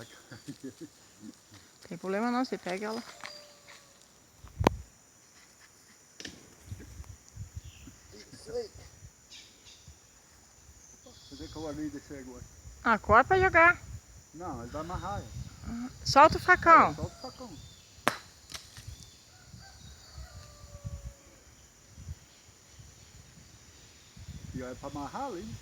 ela cai. Tem problema não, você pega ela. Isso aí. Fazer que eu ali desse agora. Acorda pra jogar. Não, ele vai amarrar. Solta o facão. Solta o facão. E olha pra amarrar ali.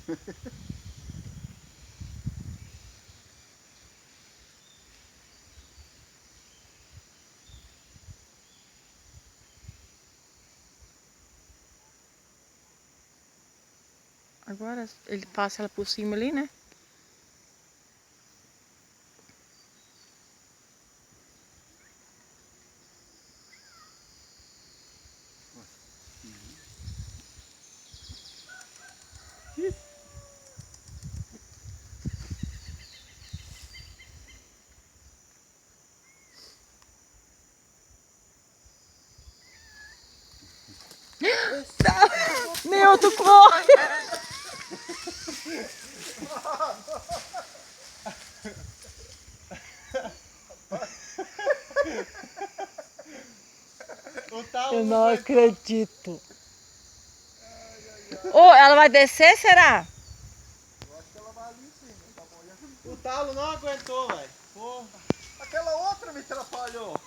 Agora ele passa ela por cima ali, né? Nilton, corre! Eu não acredito. Ô, ela vai descer, será? Eu acho que ela vai ali em cima. Tá bom. O talo não aguentou, velho. Aquela outra me atrapalhou.